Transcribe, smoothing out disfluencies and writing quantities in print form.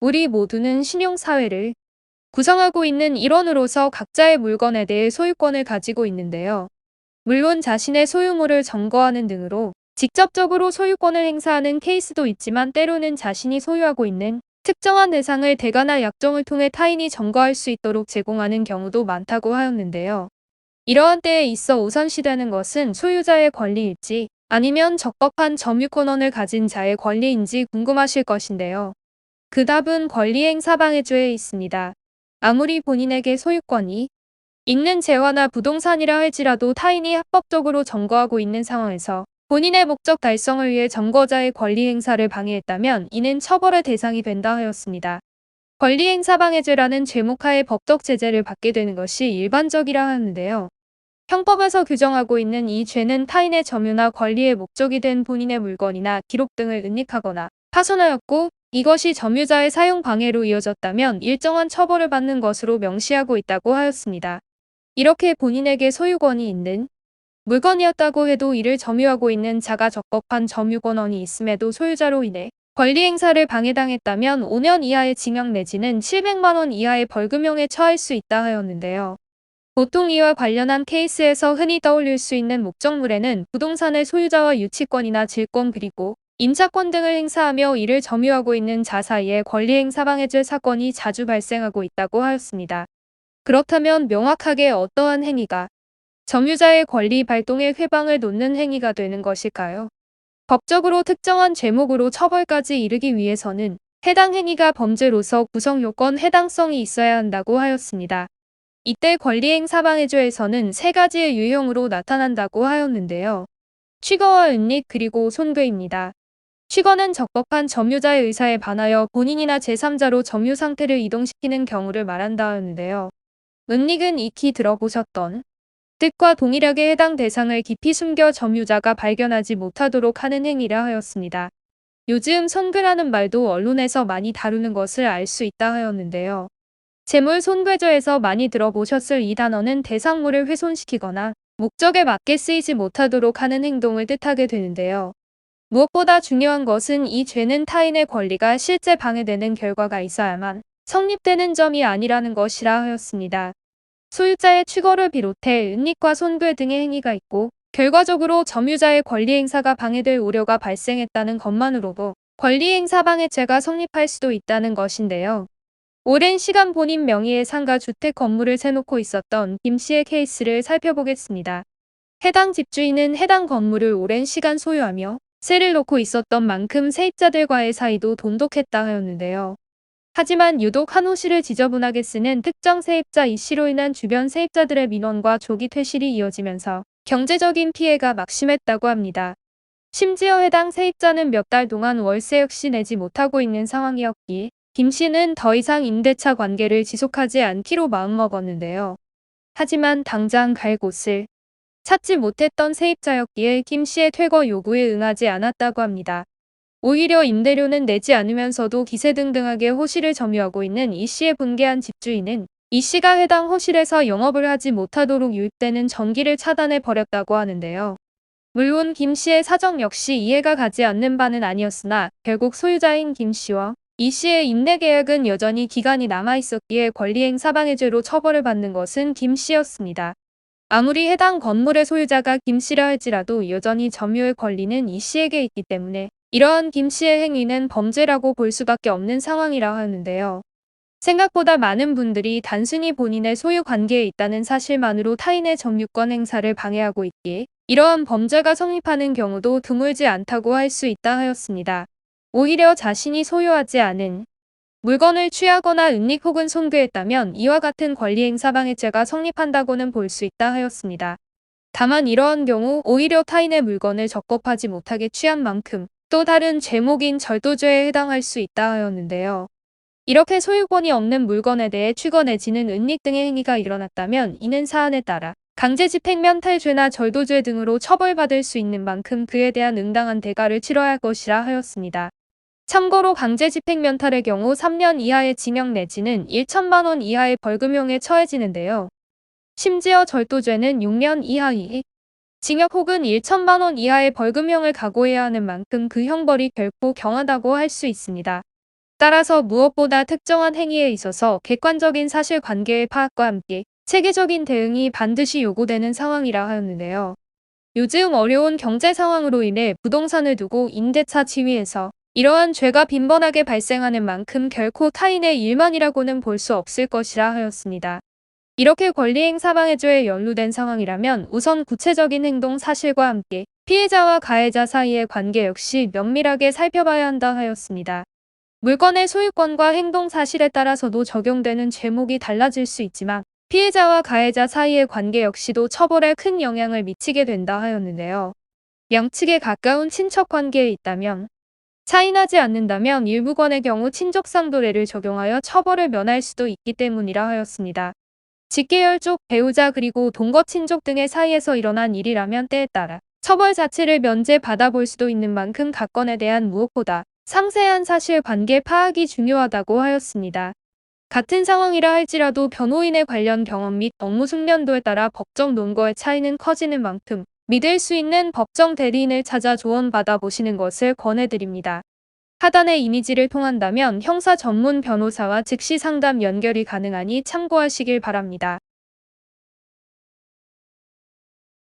우리 모두는 신용사회를 구성하고 있는 일원으로서 각자의 물건에 대해 소유권을 가지고 있는데요. 물론 자신의 소유물을 점거하는 등으로 직접적으로 소유권을 행사하는 케이스도 있지만 때로는 자신이 소유하고 있는 특정한 대상을 대가나 약정을 통해 타인이 점거할 수 있도록 제공하는 경우도 많다고 하였는데요. 이러한 때에 있어 우선시되는 것은 소유자의 권리일지 아니면 적법한 점유권을 가진 자의 권리인지 궁금하실 것인데요. 그 답은 권리행사방해죄에 있습니다. 아무리 본인에게 소유권이 있는 재화나 부동산이라 할지라도 타인이 합법적으로 점거하고 있는 상황에서 본인의 목적 달성을 위해 점거자의 권리 행사를 방해했다면 이는 처벌의 대상이 된다 하였습니다. 권리행사방해죄라는 죄목하에 법적 제재를 받게 되는 것이 일반적이라 하는데요. 형법에서 규정하고 있는 이 죄는 타인의 점유나 권리의 목적이 된 본인의 물건이나 기록 등을 은닉하거나 파손하였고 이것이 점유자의 사용 방해로 이어졌다면 일정한 처벌을 받는 것으로 명시하고 있다고 하였습니다. 이렇게 본인에게 소유권이 있는 물건이었다고 해도 이를 점유하고 있는 자가 적법한 점유권이 있음에도 소유자로 인해 권리행사를 방해당했다면 5년 이하의 징역 내지는 700만 원 이하의 벌금형에 처할 수 있다 하였는데요. 보통 이와 관련한 케이스에서 흔히 떠올릴 수 있는 목적물에는 부동산의 소유자와 유치권이나 질권 그리고 임차권 등을 행사하며 이를 점유하고 있는 자 사이의 권리행사방해죄 사건이 자주 발생하고 있다고 하였습니다. 그렇다면 명확하게 어떠한 행위가 점유자의 권리 발동의 회방을 놓는 행위가 되는 것일까요? 법적으로 특정한 죄목으로 처벌까지 이르기 위해서는 해당 행위가 범죄로서 구성 요건 해당성이 있어야 한다고 하였습니다. 이때 권리행사방해죄에서는 세 가지의 유형으로 나타난다고 하였는데요. 취거와 은닉 그리고 손괴입니다. 취거는 적법한 점유자의 의사에 반하여 본인이나 제3자로 점유 상태를 이동시키는 경우를 말한다 하였는데요. 은닉은 익히 들어보셨던 뜻과 동일하게 해당 대상을 깊이 숨겨 점유자가 발견하지 못하도록 하는 행위라 하였습니다. 요즘 손괴라는 말도 언론에서 많이 다루는 것을 알 수 있다 하였는데요. 재물 손괴죄에서 많이 들어보셨을 이 단어는 대상물을 훼손시키거나 목적에 맞게 쓰이지 못하도록 하는 행동을 뜻하게 되는데요. 무엇보다 중요한 것은 이 죄는 타인의 권리가 실제 방해되는 결과가 있어야만 성립되는 점이 아니라는 것이라 하였습니다. 소유자의 취거를 비롯해 은닉과 손괴 등의 행위가 있고 결과적으로 점유자의 권리 행사가 방해될 우려가 발생했다는 것만으로도 권리행사방해죄가 성립할 수도 있다는 것인데요. 오랜 시간 본인 명의의 상가 주택 건물을 세놓고 있었던 김 씨의 케이스를 살펴보겠습니다. 해당 집주인은 해당 건물을 오랜 시간 소유하며 세를 놓고 있었던 만큼 세입자들과의 사이도 돈독했다 하였는데요. 하지만 유독 한 호실을 지저분하게 쓰는 특정 세입자 이 씨로 인한 주변 세입자들의 민원과 조기 퇴실이 이어지면서 경제적인 피해가 막심했다고 합니다. 심지어 해당 세입자는 몇 달 동안 월세 역시 내지 못하고 있는 상황이었기에 김 씨는 더 이상 임대차 관계를 지속하지 않기로 마음먹었는데요. 하지만 당장 갈 곳을 찾지 못했던 세입자였기에 김 씨의 퇴거 요구에 응하지 않았다고 합니다. 오히려 임대료는 내지 않으면서도 기세등등하게 호실을 점유하고 있는 이 씨의 분개한 집주인은 이 씨가 해당 호실에서 영업을 하지 못하도록 유입되는 전기를 차단해 버렸다고 하는데요. 물론 김 씨의 사정 역시 이해가 가지 않는 바는 아니었으나 결국 소유자인 김 씨와 이 씨의 임대계약은 여전히 기간이 남아있었기에 권리행사방해죄로 처벌을 받는 것은 김 씨였습니다. 아무리 해당 건물의 소유자가 김 씨라 할지라도 여전히 점유의 권리는 이 씨에게 있기 때문에 이러한 김 씨의 행위는 범죄라고 볼 수밖에 없는 상황이라 하는데요. 생각보다 많은 분들이 단순히 본인의 소유 관계에 있다는 사실만으로 타인의 점유권 행사를 방해하고 있기에 이러한 범죄가 성립하는 경우도 드물지 않다고 할 수 있다 하였습니다. 오히려 자신이 소유하지 않은 물건을 취하거나 은닉 혹은 손괴했다면 이와 같은 권리행사방해죄가 성립한다고는 볼 수 있다 하였습니다. 다만 이러한 경우 오히려 타인의 물건을 적법하지 못하게 취한 만큼 또 다른 죄목인 절도죄에 해당할 수 있다 하였는데요. 이렇게 소유권이 없는 물건에 대해 취거 내지는 은닉 등의 행위가 일어났다면 이는 사안에 따라 강제집행면탈죄나 절도죄 등으로 처벌받을 수 있는 만큼 그에 대한 응당한 대가를 치러야 할 것이라 하였습니다. 참고로 강제집행면탈의 경우 3년 이하의 징역 내지는 1천만 원 이하의 벌금형에 처해지는데요. 심지어 절도죄는 6년 이하의 징역 혹은 1천만 원 이하의 벌금형을 각오해야 하는 만큼 그 형벌이 결코 경하다고 할 수 있습니다. 따라서 무엇보다 특정한 행위에 있어서 객관적인 사실관계의 파악과 함께 체계적인 대응이 반드시 요구되는 상황이라 하였는데요. 요즘 어려운 경제 상황으로 인해 부동산을 두고 임대차 지위에서 이러한 죄가 빈번하게 발생하는 만큼 결코 타인의 일만이라고는 볼 수 없을 것이라 하였습니다. 이렇게 권리행사 방해죄에 연루된 상황이라면 우선 구체적인 행동 사실과 함께 피해자와 가해자 사이의 관계 역시 면밀하게 살펴봐야 한다 하였습니다. 물건의 소유권과 행동 사실에 따라서도 적용되는 죄목이 달라질 수 있지만 피해자와 가해자 사이의 관계 역시도 처벌에 큰 영향을 미치게 된다 하였는데요. 양측에 가까운 친척 관계에 있다면 차이나지 않는다면 일부건의 경우 친족상도례를 적용하여 처벌을 면할 수도 있기 때문이라 하였습니다. 직계열 쪽 배우자 그리고 동거친족 등의 사이에서 일어난 일이라면 때에 따라 처벌 자체를 면제받아 볼 수도 있는 만큼 사건에 대한 무엇보다 상세한 사실관계 파악이 중요하다고 하였습니다. 같은 상황이라 할지라도 변호인의 관련 경험 및 업무 숙련도에 따라 법정 논거의 차이는 커지는 만큼 믿을 수 있는 법정 대리인을 찾아 조언받아 보시는 것을 권해드립니다. 하단의 이미지를 통한다면 형사 전문 변호사와 즉시 상담 연결이 가능하니 참고하시길 바랍니다.